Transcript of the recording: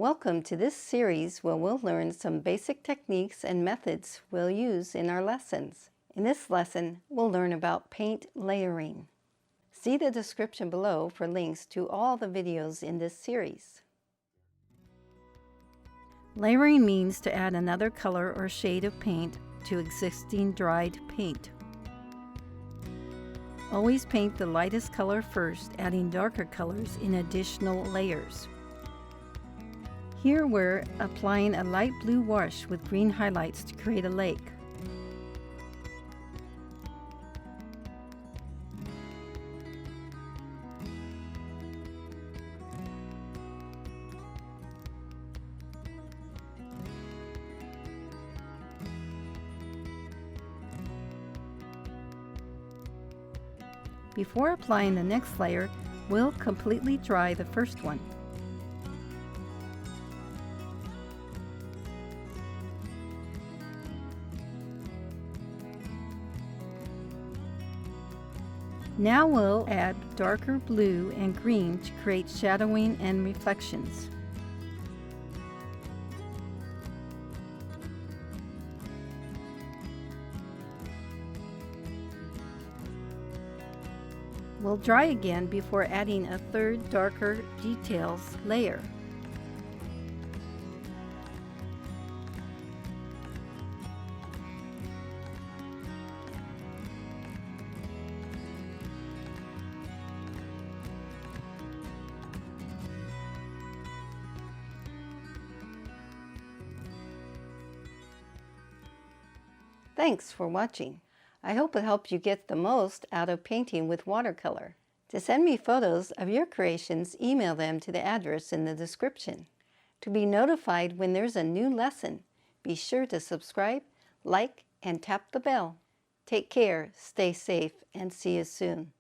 Welcome to this series where we'll learn some basic techniques and methods we'll use in our lessons. In this lesson, we'll learn about paint layering. See the description below for links to all the videos in this series. Layering means to add another color or shade of paint to existing dried paint. Always paint the lightest color first, adding darker colors in additional layers. Here we're applying a light blue wash with green highlights to create a lake. Before applying the next layer, we'll completely dry the first one. Now we'll add darker blue and green to create shadowing and reflections. We'll dry again before adding a third darker details layer. Thanks for watching. I hope it helped you get the most out of painting with watercolor. To send me photos of your creations, email them to the address in the description. To be notified when there's a new lesson, be sure to subscribe, like, and tap the bell. Take care, stay safe, and see you soon.